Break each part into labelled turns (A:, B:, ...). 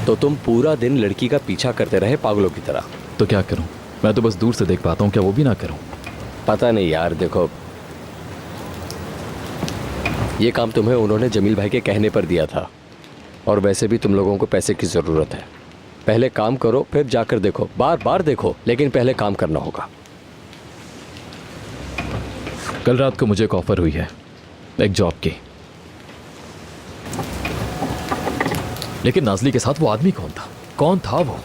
A: तो तुम पूरा दिन लड़की का पीछा करते रहे पागलों की तरह।
B: तो क्या करूं? मैं तो बस दूर से देख पाता हूं, क्या वो भी ना करूं?
A: पता नहीं यार, देखो ये काम तुम्हें उन्होंने जमील भाई के कहने पर दिया था, और वैसे भी तुम लोगों को पैसे की ज़रूरत है। पहले काम करो फिर जाकर देखो, बार बार देखो, लेकिन पहले काम करना होगा।
B: कल रात को मुझे एक ऑफर हुई है, एक जॉब की। लेकिन नाज़ली के साथ वो आदमी कौन था? कौन था वो?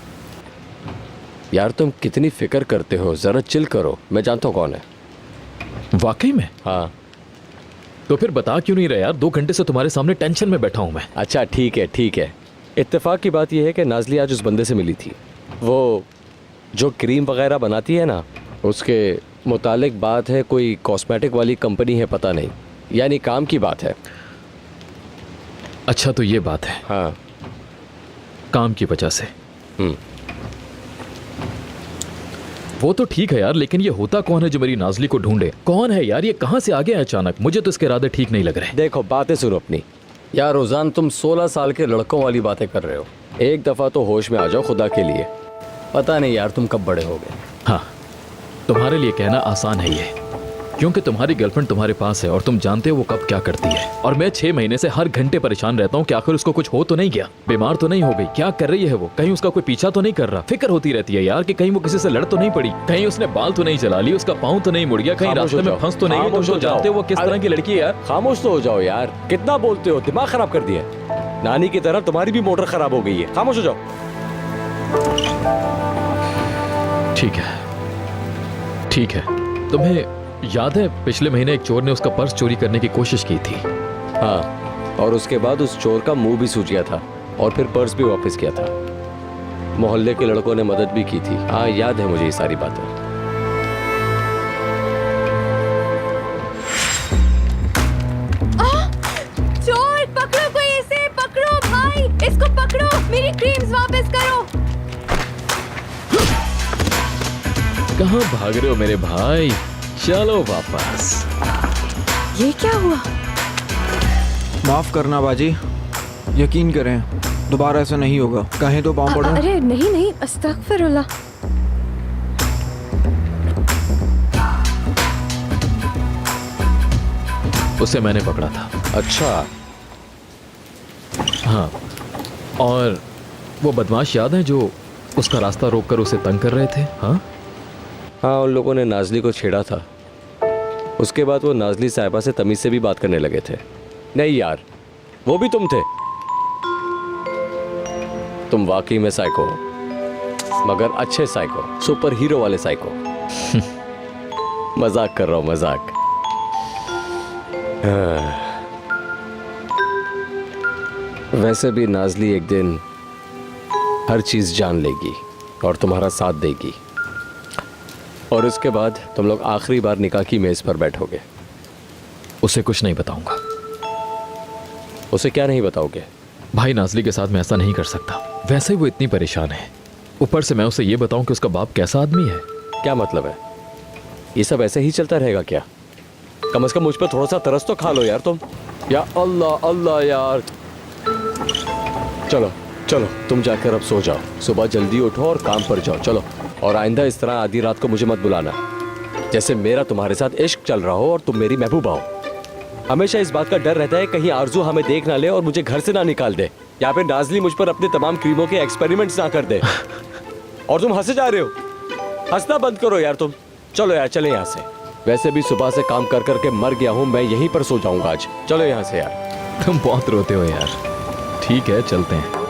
A: यार तुम कितनी फिक्र करते हो, जरा चिल करो, मैं जानता हूँ कौन है।
B: वाकई में?
A: हाँ।
B: तो फिर बता क्यों नहीं रहा यार? 2 घंटे से तुम्हारे सामने टेंशन में बैठा हूं मैं।
A: अच्छा ठीक है ठीक है। इत्तेफाक की बात यह है कि नाज़ली आज उस बंदे से मिली थी, वो जो क्रीम वगैरह बनाती है ना, उसके मुतालिक बात है, कोई कॉस्मेटिक वाली कंपनी है, पता नहीं, यानी काम की बात है।
B: अच्छा तो ये बात है।
A: हाँ,
B: काम की वजह से। वो तो ठीक है यार, लेकिन ये होता कौन है जो मेरी नाज़ली को ढूंढे? कौन है यार? ये कहां से आ गया अचानक? मुझे तो इसके इरादे ठीक नहीं लग रहे।
A: देखो बातें सुनो अपनी। यार रोजान, तुम 16 साल के लड़कों वाली बातें कर रहे हो। एक दफ़ा तो होश में आ जाओ खुदा के लिए। पता नहीं यार तुम कब बड़े हो गए।
B: हाँ, तुम्हारे लिए कहना आसान है ये, क्योंकि तुम्हारी गर्लफ्रेंड तुम्हारे पास है और तुम जानते हो वो कब क्या करती है। और मैं 6 महीने से हर घंटे परेशान रहता हूँ कि आखिर उसको कुछ हो तो नहीं गया, बीमार तो नहीं हो गई, क्या कर रही है वो, कहीं उसका कोई पीछा तो नहीं कर रहा। फिक्र होती रहती है यार कि कहीं वो किसी से लड़ तो नहीं पड़ी, कहीं उसने बाल तो नहीं चला ली, उसका पाँव तो नहीं मुड़ गया, कहीं रास्ते में फंस तो नहीं गई। तुम तो जानते हो वो किस तरह की लड़की है यार।
A: खामोश तो हो जाओ यार, कितना बोलते हो, दिमाग खराब कर दिया। नानी की तरह तुम्हारी भी मोटर खराब हो गई है, खामोश हो जाओ।
B: ठीक है ठीक है। तुम्हें याद है पिछले महीने एक चोर ने उसका पर्स चोरी करने की कोशिश की थी?
A: हाँ, और उसके बाद उस चोर का मुंह भी सूज गया था और फिर पर्स भी वापस किया था। मोहल्ले के लड़कों ने मदद भी की थी। हाँ याद है मुझे ये सारी बातें।
C: चोर पकड़ो, कोई इसे पकड़ो भाई, इसको पकड़ो, मेरी क्रीम्स वापस करो।
B: कहाँ भाग रहे हो मेरे भाई? चलो वापस।
C: ये क्या हुआ?
D: माफ करना बाजी, यकीन करें दोबारा ऐसा नहीं होगा। कहें तो पाँव पड़ो।
C: अरे नहीं नहीं, अस्तगफिरुल्लाह।
B: उसे मैंने पकड़ा था।
A: अच्छा।
B: हाँ, और वो बदमाश याद है जो उसका रास्ता रोककर उसे तंग कर रहे थे? हाँ
A: हाँ, उन लोगों ने नाज़ली को छेड़ा था। उसके बाद वो नाज़ली साहिबा से तमीज़ से भी बात करने लगे थे। नहीं यार, वो भी तुम थे। तुम वाकई में साइको हो, मगर अच्छे साइको, सुपर हीरो वाले साइको। मजाक कर रहा हूं, मजाक। वैसे भी नाज़ली एक दिन हर चीज जान लेगी और तुम्हारा साथ देगी, और उसके बाद तुम लोग आखिरी बार निकाह की मेज पर बैठोगे।
B: उसे कुछ नहीं बताऊंगा।
A: उसे क्या नहीं बताओगे?
B: भाई नाज़ली के साथ मैं ऐसा नहीं कर सकता, वैसे ही वो इतनी परेशान है, ऊपर से मैं उसे ये बताऊं कि उसका बाप कैसा आदमी है।
A: क्या मतलब है? ये सब ऐसे ही चलता रहेगा क्या? कम से कम मुझ पर थोड़ा सा तरस तो खा लो यार तुम। या अल्लाह अल्लाह यार। चलो चलो, तुम जाकर अब सो जाओ, सुबह जल्दी उठो और काम पर जाओ। चलो, और आइंदा इस तरह आधी रात को मुझे मत बुलाना, जैसे मेरा तुम्हारे साथ इश्क चल रहा हो और तुम मेरी महबूबा हो। हमेशा इस बात का डर रहता है कहीं आरजू हमें देख ना ले और मुझे घर से ना निकाल दे, या फिर नाज़ली मुझ पर अपने तमाम क्रीमों के एक्सपेरिमेंट्स ना कर दे। और तुम हंसे जा रहे हो, हंसना बंद करो यार तुम। चलो यार, चले यहाँ से। वैसे भी सुबह से काम कर करके मर गया हूँ, मैं यहीं पर सो जाऊंगा आज। चलो यहाँ से यार।
B: तुम बहुत रोते हो यार। ठीक है, चलते हैं।